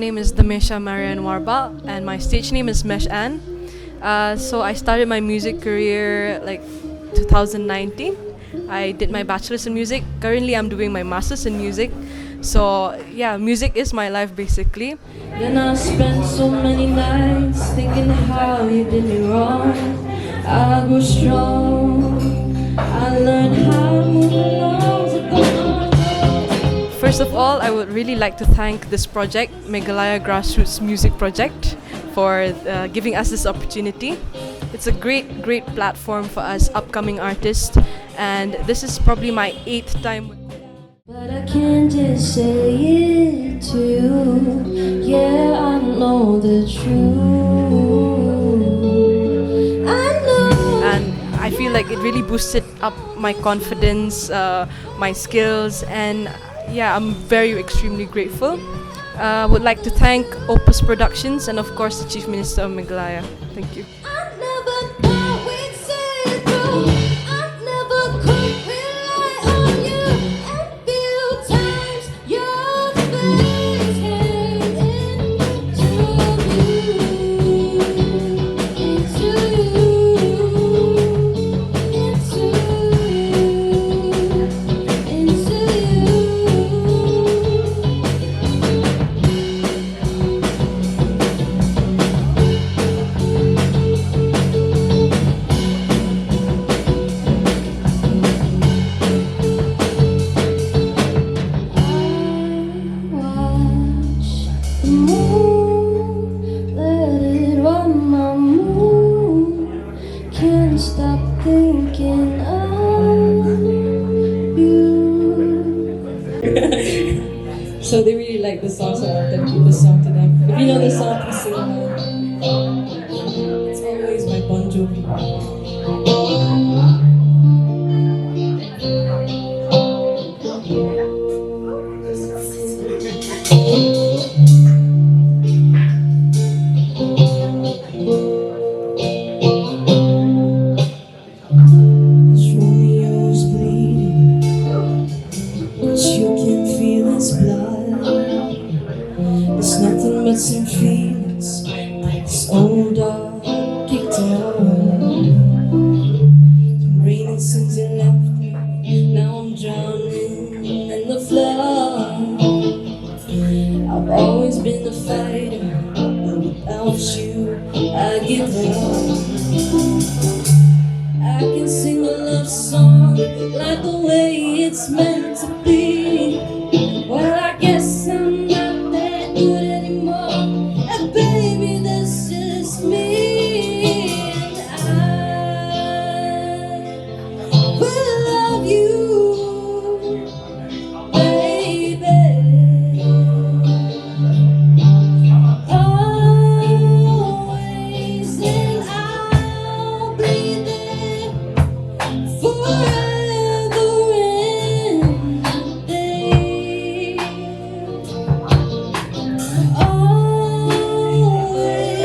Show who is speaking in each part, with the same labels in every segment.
Speaker 1: name is Damesha Marian Warba, and my stage name is Mesh Ann. So I started my music career like 2019. I did my bachelor's in music. Currently, I'm doing my master's in music. So yeah, music is my life basically.
Speaker 2: Then I spent so many nights thinking how you did me wrong. I grew strong. I learned how to move along to go on.
Speaker 1: First of all, I would really like to thank this project, Meghalaya Grassroots Music Project, for giving us this opportunity. It's a great platform for us upcoming artists, and this is probably my 8th time.
Speaker 2: But I can't just say it to you. Yeah, I know the truth. I know.
Speaker 1: And I feel like it really boosted up my confidence, my skills, and yeah, I'm very extremely grateful. Would like to thank Opus Productions and of course the Chief Minister of Meghalaya. Thank you.
Speaker 2: I never thought we'd see it through. I never could rely on you. And few times your face came into can't stop thinking of you.
Speaker 3: So they really like the song, so I wanted to give the song to them. If you know the song, please sing along. It's always by Bon Jovi.
Speaker 2: Romeo's bleeding, but you can feel his blood. It's nothing but some feelings, like this old dog kicked out. Raining since you left me, now I'm drowning in the flood. I've always been a fighter, but without you, I give up. I can sing a love song like the way it's meant to be. Well, I guess I'm not that good anymore. And baby, that's just me. And I will love you, baby. Always, and I'll be there forever and a day. Always,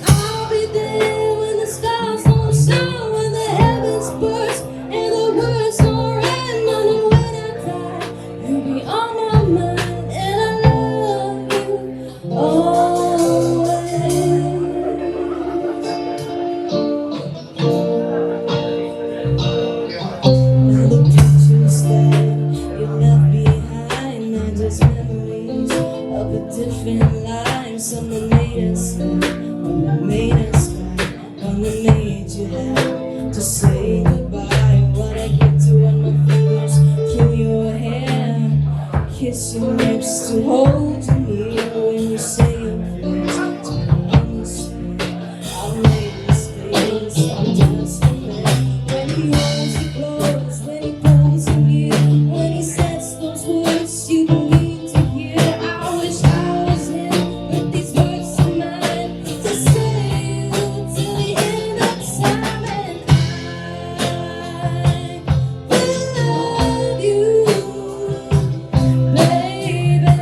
Speaker 2: I'll be there when the stars don't shine, when the heavens burst and the words don't rhyme. I know when I die, you'll be on my mind, and I love you always. The pictures that you left behind are just memories of a different life. Some that made us sad, one that made us cry, one that made you have to say goodbye. What I get to run my fingers through your hair, kiss your lips to hold you near when you say your prayers. To understand, I've made mistakes. I'm just a man. When he holds you close, when he pulls you near, when he says those words you don't need to hear. I wish I was him with these words of mine to say you till the end of time. And I will love you, baby.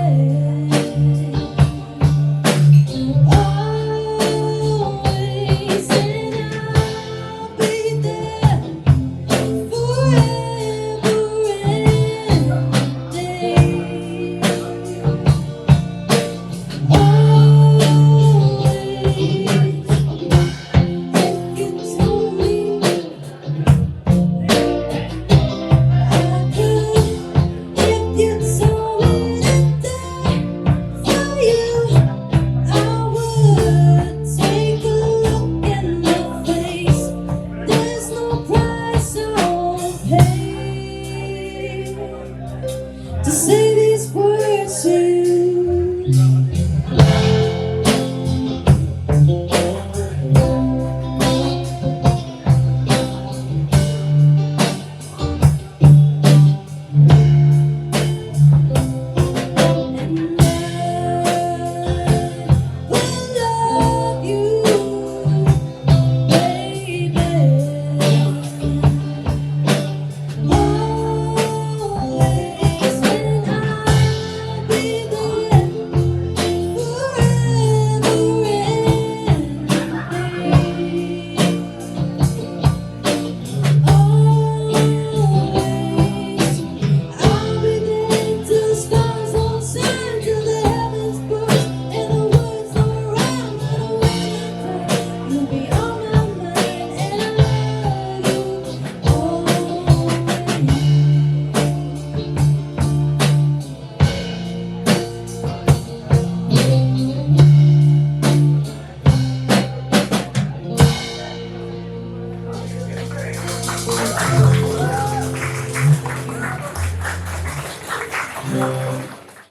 Speaker 2: to say these words to you.